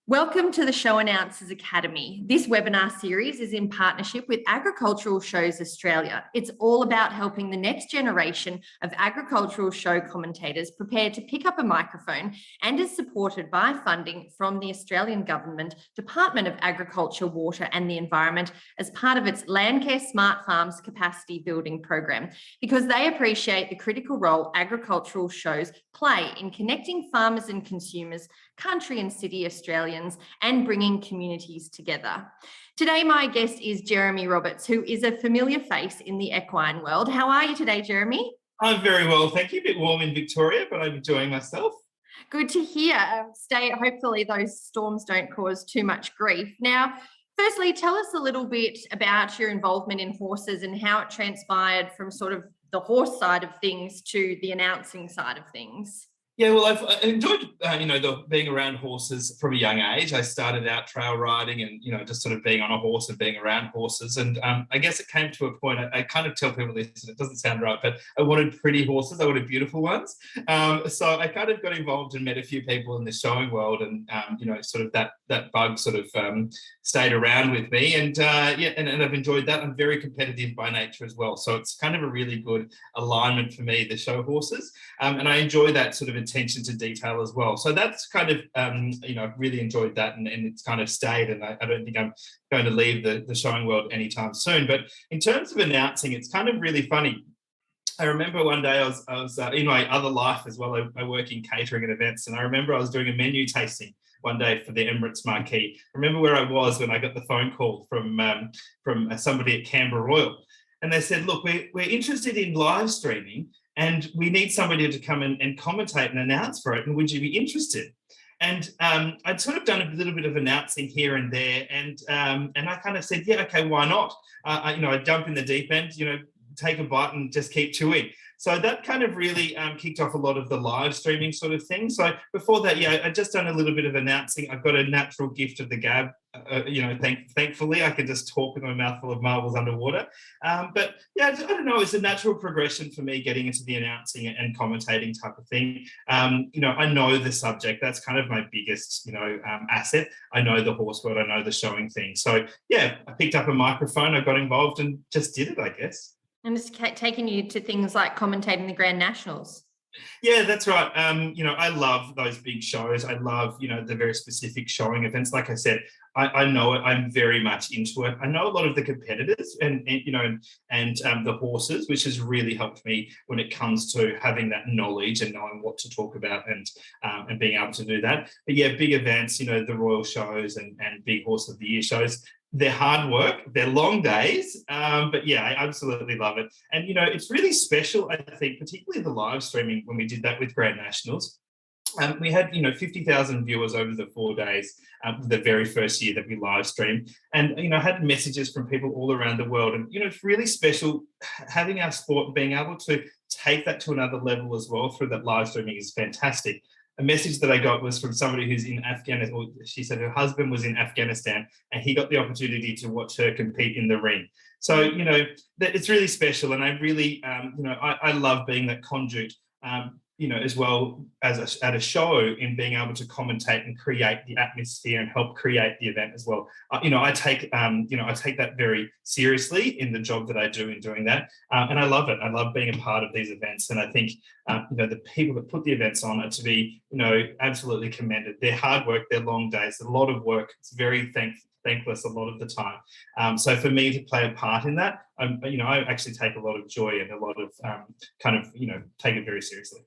Welcome to the Show Announcers Academy. This webinar series is in partnership with Agricultural Shows Australia. It's all about helping the next generation of agricultural show commentators prepare to pick up a microphone, and is supported by funding from the Australian Government Department of Agriculture, Water and the Environment as part of its Landcare Smart Farms Capacity Building Program, because they appreciate the critical role agricultural shows play in connecting farmers and consumers, country and city Australians, and bringing communities together. Today, my guest is Jeremy Roberts, who is a familiar face in the equine world. How are you today, Jeremy? I'm very well, thank you. A bit warm in Victoria, but I'm enjoying myself. Good to hear. Hopefully those storms don't cause too much grief. Now, firstly, tell us a little bit about your involvement in horses and how it transpired from sort of the horse side of things to the announcing side of things. Yeah, well, I've enjoyed, being around horses from a young age. I started out trail riding and, just sort of being on a horse and being around horses. And I guess it came to a point, I kind of tell people this, and it doesn't sound right, but I wanted pretty horses. I wanted beautiful ones. So I kind of got involved and met a few people in the showing world, and, sort of that bug sort of stayed around with me. And and I've enjoyed that. I'm very competitive by nature as well. So it's kind of a really good alignment for me, the show horses. And I enjoy that sort of attention to detail as well. So that's kind of, I've really enjoyed that, and it's kind of stayed, and I don't think I'm going to leave the showing world anytime soon. But in terms of announcing, it's kind of really funny. I remember one day I was in my other life as well. I work in catering and events, and I remember I was doing a menu tasting one day for the Emirates Marquee. I remember where I was when I got the phone call from somebody at Canberra Royal, and they said, "Look, we're interested in live streaming, and we need somebody to come and commentate and announce for it. And would you be interested?" And I'd sort of done a little bit of announcing here and there, and I kind of said, "Yeah, okay, why not?" I jump in the deep end, take a bite and just keep chewing. So that kind of really kicked off a lot of the live streaming sort of thing. So before that, I'd just done a little bit of announcing. I've got a natural gift of the gab. Thankfully, I can just talk with my mouth full of marbles underwater. But I don't know, it's a natural progression for me getting into the announcing and commentating type of thing. I know the subject. That's kind of my biggest, asset. I know the horse world. I know the showing thing. So I picked up a microphone. I got involved and just did it, I guess. And it's taken you to things like commentating the Grand Nationals. Yeah, that's right. I love those big shows. I love, the very specific showing events. Like I said, I know it. I'm very much into it. I know a lot of the competitors and the horses, which has really helped me when it comes to having that knowledge and knowing what to talk about and being able to do that. But big events, the Royal shows and big Horse of the Year shows. They're hard work, they're long days, but I absolutely love it. And, it's really special, I think, particularly the live streaming when we did that with Grand Nationals. We had, 50,000 viewers over the 4 days, the very first year that we live streamed. And, I had messages from people all around the world. And, it's really special having our sport and being able to take that to another level as well through that live streaming is fantastic. A message that I got was from somebody who's in Afghanistan, or she said her husband was in Afghanistan and he got the opportunity to watch her compete in the ring. So, it's really special. And I really, I love being that conduit, as well as at a show, in being able to commentate and create the atmosphere and help create the event as well. I take that very seriously in the job that I do in doing that. And I love it. I love being a part of these events. And I think, the people that put the events on are to be, absolutely commended. They're hard work, they're long days, a lot of work. It's very thankless a lot of the time. So for me to play a part in that, I actually take a lot of joy and a lot of take it very seriously.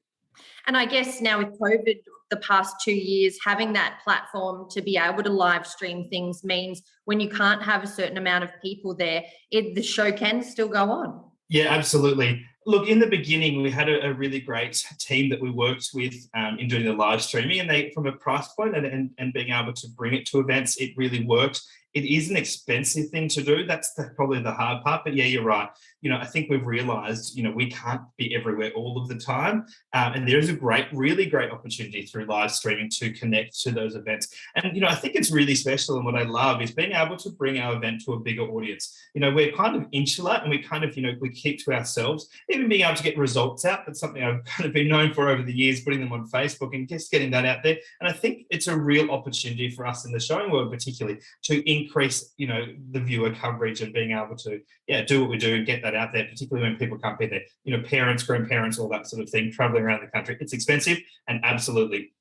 And I guess now with COVID, the past 2 years, having that platform to be able to live stream things means when you can't have a certain amount of people there, the show can still go on. Yeah, absolutely. Look, in the beginning, we had a really great team that we worked with in doing the live streaming, and they, from a price point and being able to bring it to events, it really worked. It is an expensive thing to do. That's probably the hard part. But yeah, you're right. I think we've realised, we can't be everywhere all of the time. And there is a really great opportunity through live streaming to connect to those events. And, I think it's really special. And what I love is being able to bring our event to a bigger audience. We're kind of insular and we kind of, we keep to ourselves. Even being able to get results out, that's something I've kind of been known for over the years, putting them on Facebook and just getting that out there. And I think it's a real opportunity for us in the showing world, particularly, to increase, the viewer coverage and being able to, do what we do and get that out there, particularly when people can't be there. Parents, grandparents, all that sort of thing, traveling around the country. It's expensive, and absolutely,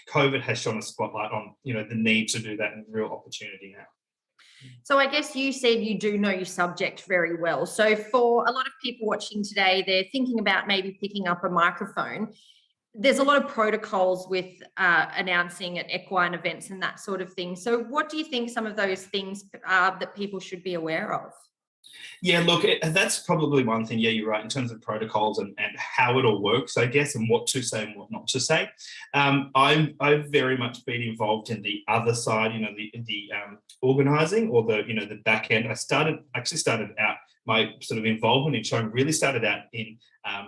COVID has shone a spotlight on, the need to do that and real opportunity now. So I guess you said you do know your subject very well. So for a lot of people watching today, they're thinking about maybe picking up a microphone. There's a lot of protocols with announcing at equine events and that sort of thing. So what do you think some of those things are that people should be aware of? Yeah, look, that's probably one thing. Yeah, you're right, in terms of protocols and how it all works, I guess, and what to say and what not to say. I've very much been involved in the other side, the organising or the back end. I actually started out, my sort of involvement in showing really started out in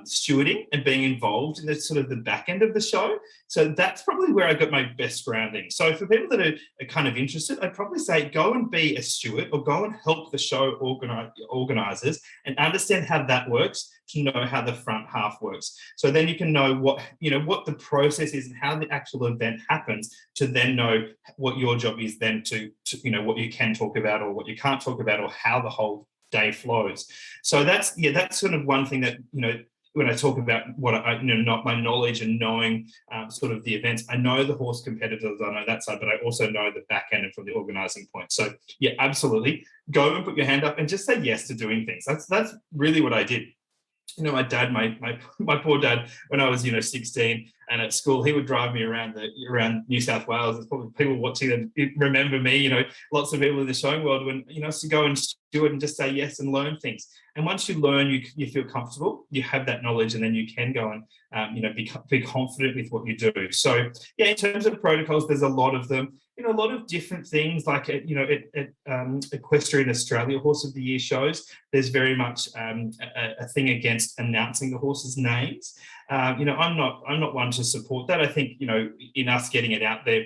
stewarding and being involved in the sort of the back end of the show. So that's probably where I got my best grounding. So for people that are kind of interested, I'd probably say go and be a steward or go and help the show organisers and understand how that works to know how the front half works. So then you can know what the process is and how the actual event happens, to then know what your job is then to what you can talk about or what you can't talk about, or how the whole day flows. So that's sort of one thing that, when I talk about what not my knowledge and knowing sort of the events, I know the horse competitors, I know that side, but I also know the back end and from the organising point. So yeah, absolutely. Go and put your hand up and just say yes to doing things. That's really what I did. My dad, my poor dad, when I was 16 and at school, he would drive me around New South Wales. There's probably people watching that remember me. Lots of people in the showing world when to go and do it and just say yes and learn things. And once you learn, you feel comfortable. You have that knowledge, and then you can go and be confident with what you do. So yeah, in terms of protocols, there's a lot of them. A lot of different things, like at Equestrian Australia Horse of the Year shows, there's very much a thing against announcing the horses' names. I'm not one to support that. I think in us getting it out there,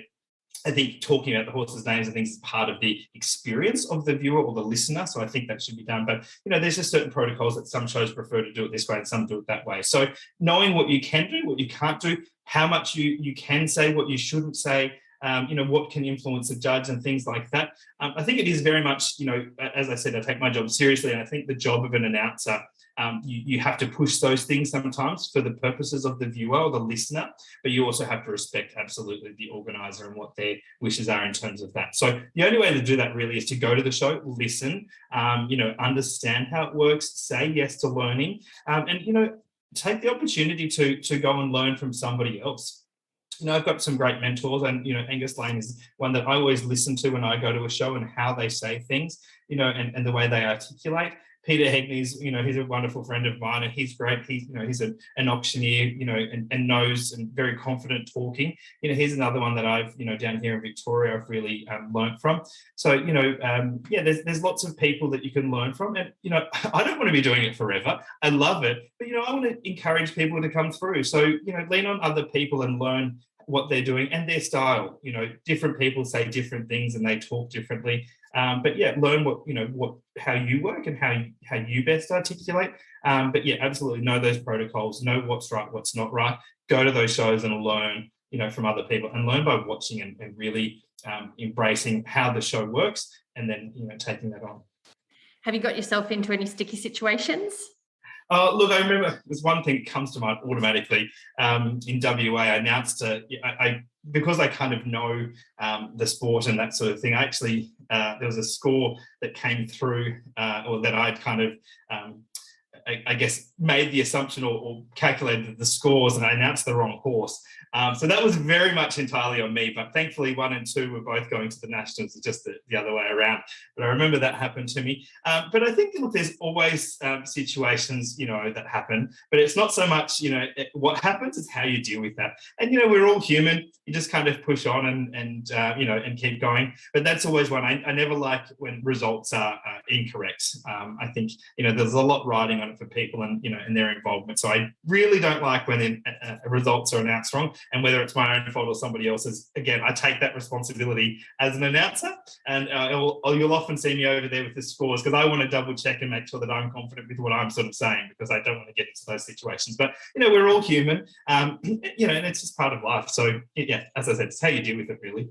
I think talking about the horses' names and things is part of the experience of the viewer or the listener. So I think that should be done. But, there's just certain protocols that some shows prefer to do it this way and some do it that way. So knowing what you can do, what you can't do, how much you can say, what you shouldn't say, what can influence the judge and things like that. I think it is very much, as I said, I take my job seriously, and I think the job of an announcer, you have to push those things sometimes for the purposes of the viewer or the listener, but you also have to respect absolutely the organizer and what their wishes are in terms of that. So the only way to do that really is to go to the show, listen, understand how it works, say yes to learning, and take the opportunity to go and learn from somebody else. I've got some great mentors, and Angus Lane is one that I always listen to when I go to a show, and how they say things, and the way they articulate. Peter Hegney's, he's a wonderful friend of mine, and he's great. He's, he's an auctioneer, and knows and very confident talking. He's another one that I've, down here in Victoria, I've really learned from. So, there's lots of people that you can learn from, and I don't want to be doing it forever. I love it, but I want to encourage people to come through. So, lean on other people and learn what they're doing and their style. Different people say different things and they talk differently. But yeah, learn how you work and how you best articulate. But yeah, absolutely know those protocols, know what's right, what's not right. Go to those shows and learn, from other people, and learn by watching and really embracing how the show works, and then taking that on. Have you got yourself into any sticky situations? Look, I remember there's one thing that comes to mind automatically. In WA, I announced, because I kind of know the sport and that sort of thing, I actually, there was a score that came through, or that I'd kind of I guess, made the assumption or calculated the scores, and I announced the wrong horse. So that was very much entirely on me, but thankfully 1 and 2 were both going to the Nationals, just the other way around. But I remember that happened to me. But I think, look, there's always situations, that happen, but it's not so much, what happens, is how you deal with that. And, we're all human. You just kind of push on and keep going. But that's always one. I never like when results are incorrect. I think, there's a lot riding on it for people and their involvement. So I really don't like when results are announced wrong. And whether it's my own fault or somebody else's, again, I take that responsibility as an announcer. And you'll often see me over there with the scores, because I want to double check and make sure that I'm confident with what I'm sort of saying, because I don't want to get into those situations. But, we're all human, and it's just part of life. So, yeah, as I said, it's how you deal with it, really.